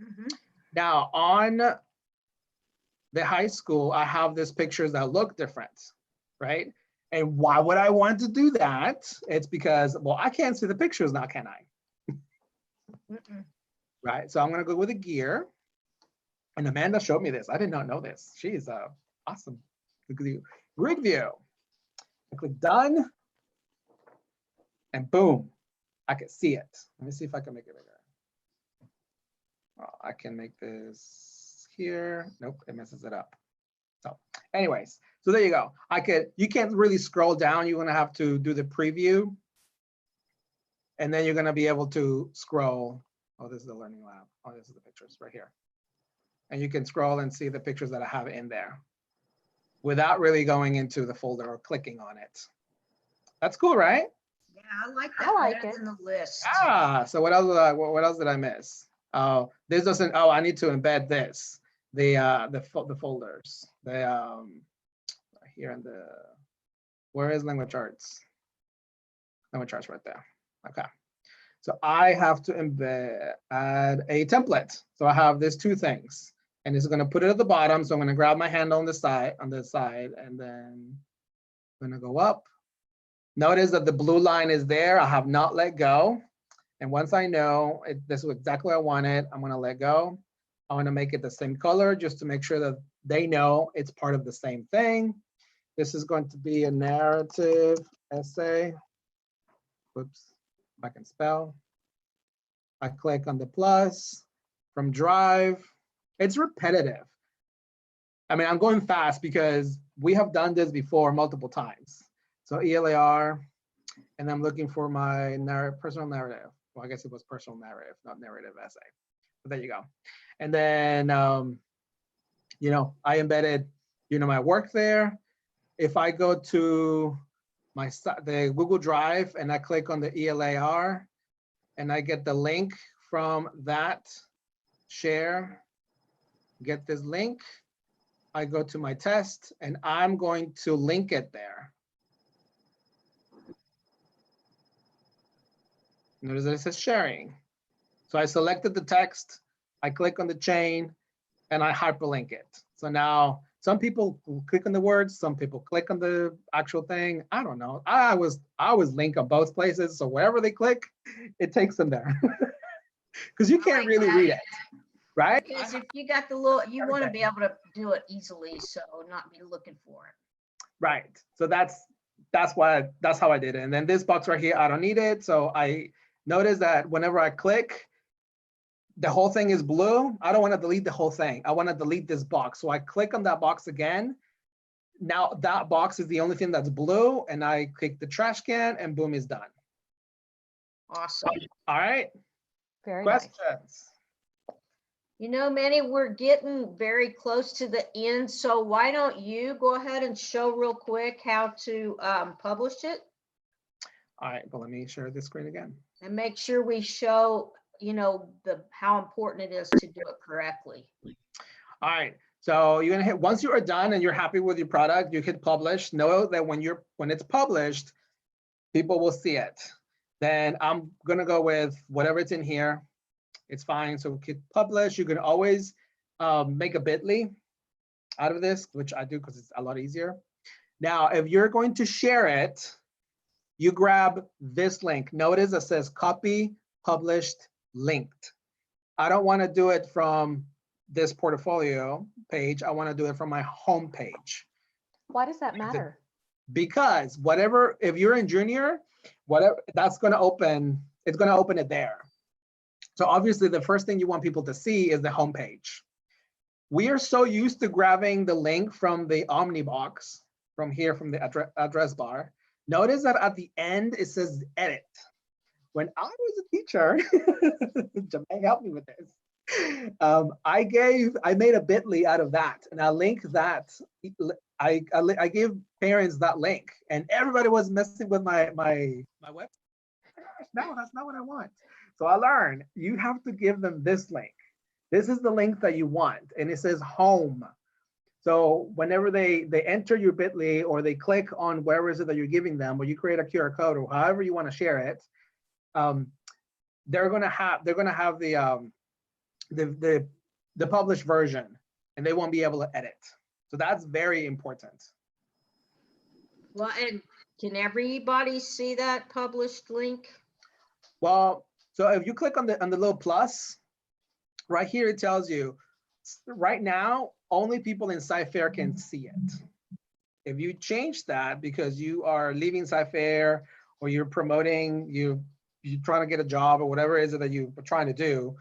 Mhm.
Now on the high school, I have these pictures that look different, right? And why would I want to do that? It's because, well, I can't see the pictures now, can I?
Mm-mm.
Right, so I'm gonna go with a gear. And Amanda showed me this. I did not know this. She's awesome. Look at you. Grid view. I click done. and boom, I can see it. Let me see if I can make it bigger. Well, I can make this here. Nope, it messes it up. So anyways, so there you go. You can't really scroll down. You're gonna have to do the preview. And then you're gonna be able to scroll. Oh, this is the learning lab. Oh, this is the pictures right here. And you can scroll and see the pictures that I have in there without really going into the folder or clicking on it. That's cool, right?
Yeah, I like that.
I like
better
it.
than the list.
Ah, so what else did I miss? Oh, this doesn't, oh, I need to embed this. The folders. Here in the, where is language arts? Language arts right there. Okay. So I have to add a template. So I have these two things, and it's going to put it at the bottom. So I'm going to grab my handle on the side, and then I'm going to go up. Notice that the blue line is there. I have not let go. And once I know this is exactly what I wanted, I'm going to let go. I want to make it the same color just to make sure that they know it's part of the same thing. This is going to be a narrative essay. Whoops. I can spell. I click on the plus from Drive. It's repetitive. I mean, I'm going fast because we have done this before multiple times. So ELAR, and I'm looking for my personal narrative. Well, I guess it was personal narrative, not narrative essay. But there you go. And then, I embedded, my work there. If I go to the Google Drive and I click on the ELAR and I get the link from that share, get this link, I go to my test and I'm going to link it there. Notice that it says sharing. So I selected the text, I click on the chain and I hyperlink it. So now some people click on the words, some people click on the actual thing. I don't know. I always link on both places. So wherever they click, it takes them there. Because you can't really read it, right?
Because if you got the little, you want to be able to do it easily, so not be looking for it.
Right. So that's how I did it. And then this box right here, I don't need it. So I notice that whenever I click, the whole thing is blue. I don't want to delete the whole thing. I want to delete this box. So I click on that box again. Now that box is the only thing that's blue, and I click the trash can and boom, is done.
Awesome.
All right.
Very
Questions?
nice.
Manny, we're getting very close to the end. So why don't you go ahead and show real quick how to publish it?
All right, but let me share this screen again.
And make sure we show, how important it is to do it correctly.
All right. So you're gonna hit, once you are done and you're happy with your product, you hit publish. Know that when it's published, people will see it. Then I'm gonna go with whatever's in here. It's fine. So hit publish. You can always make a bit.ly out of this, which I do because it's a lot easier. Now, if you're going to share it, you grab this link. Notice it says copy, published, linked. I don't want to do it from this portfolio page. I want to do it from my home page.
Why does that matter?
Because if you're in junior, that's going to open, it's going to open it there. So obviously the first thing you want people to see is the home page. We are so used to grabbing the link from the Omnibox, from here, from the address bar. Notice that at the end, it says edit. When I was a teacher, Jermaine helped me with this. I made a bit.ly out of that, and I linked that. I gave parents that link, and everybody was messing with my website. No, that's not what I want. So I learned you have to give them this link. This is the link that you want, and it says home. So whenever they enter your bit.ly or they click on where is it that you're giving them, or you create a QR code or however you want to share it, they're gonna have the published version, and they won't be able to edit. So that's very important.
Well, and can everybody see that published link?
Well, so if you click on the little plus, right here it tells you right now only people in Cyfair can see it. If you change that because you are leaving Cyfair or you're promoting, you're trying to get a job or whatever it is that you are trying to do,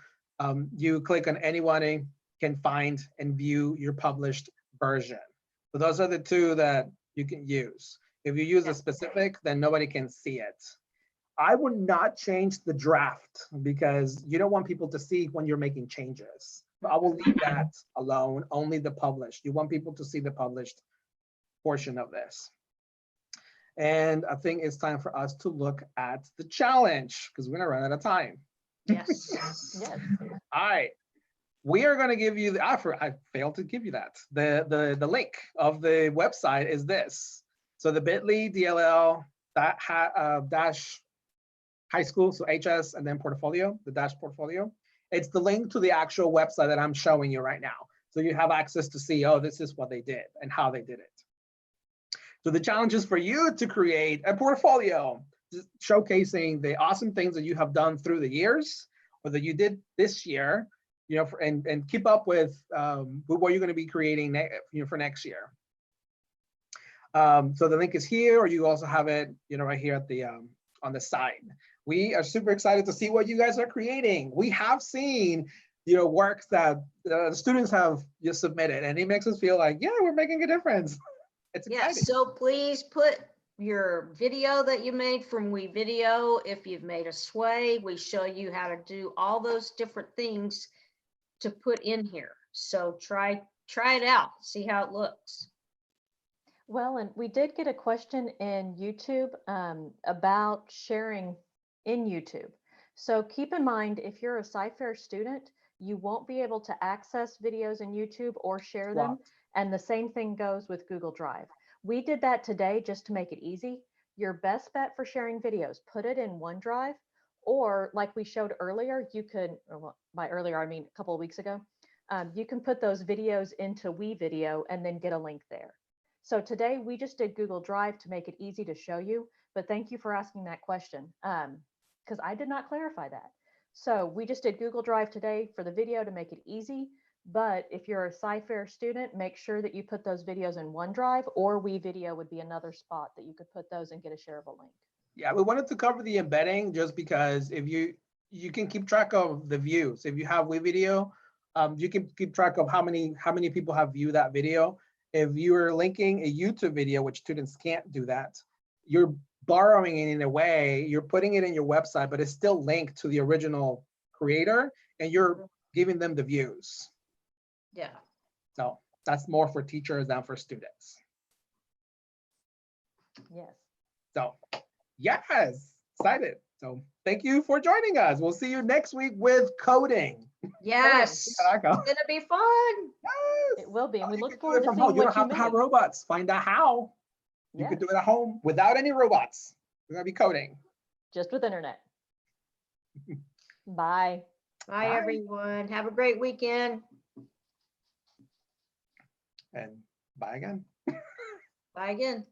you click on anyone can find and view your published version. So those are the two that you can use. If you use a specific, then nobody can see it. I would not change the draft because you don't want people to see when you're making changes. I will leave that alone, only the published. You want people to see the published portion of this. And I think it's time for us to look at the challenge because we're gonna run out of time.
Yes.
Yes.
All right, we are gonna give you the offer. I failed to give you that. The link of the website is this. So the bit.ly DLL dash high school, so HS and then portfolio, the dash portfolio. It's the link to the actual website that I'm showing you right now. So you have access to see, oh, this is what they did and how they did it. So the challenge is for you to create a portfolio showcasing the awesome things that you have done through the years or that you did this year, you know, and keep up with what you're going to be creating for next year. So the link is here, or you also have it, you know, right here at the on the side. We are super excited to see what you guys are creating. We have seen, you know, works that the students have just submitted, and it makes us feel like, yeah, we're making a difference. It's exciting.
Yes, so please put your video that you made from WeVideo. If you've made a sway, we show you how to do all those different things to put in here. So try it out, see how it looks.
Well, and we did get a question in YouTube about sharing in YouTube. So keep in mind, if you're a Cypher student, you won't be able to access videos in YouTube or share them. And the same thing goes with Google Drive. We did that today just to make it easy. Your best bet for sharing videos, put it in OneDrive, or like we showed earlier, you could, or by earlier, I mean a couple of weeks ago, you can put those videos into WeVideo and then get a link there. So today we just did Google Drive to make it easy to show you, but thank you for asking that question because I did not clarify that. So we just did Google Drive today for the video to make it easy, but if you're a Cypher student, make sure that you put those videos in OneDrive, or WeVideo would be another spot that you could put those and get a shareable link.
Yeah, we wanted to cover the embedding just because if you can keep track of the views. If you have WeVideo, you can keep track of how many people have viewed that video. If you're linking a YouTube video, which students can't do that, you're borrowing it in a way, you're putting it in your website, but it's still linked to the original creator and you're giving them the views.
Yeah.
So that's more for teachers than for students.
Yes.
So yes, excited. So thank you for joining us. We'll see you next week with coding.
Yes,
See
it's
how that goes.
gonna be fun.
Yes.
It will be, and we
You
look
can do
forward
it
to
from
seeing
home. You
what
don't
you
have to have
make.
robots. Find out how. You
Yeah,
can do it at home without any robots. We're gonna be coding.
just with internet. Bye.
Bye,
Bye.
everyone. Have a great weekend.
And bye again.
Bye again.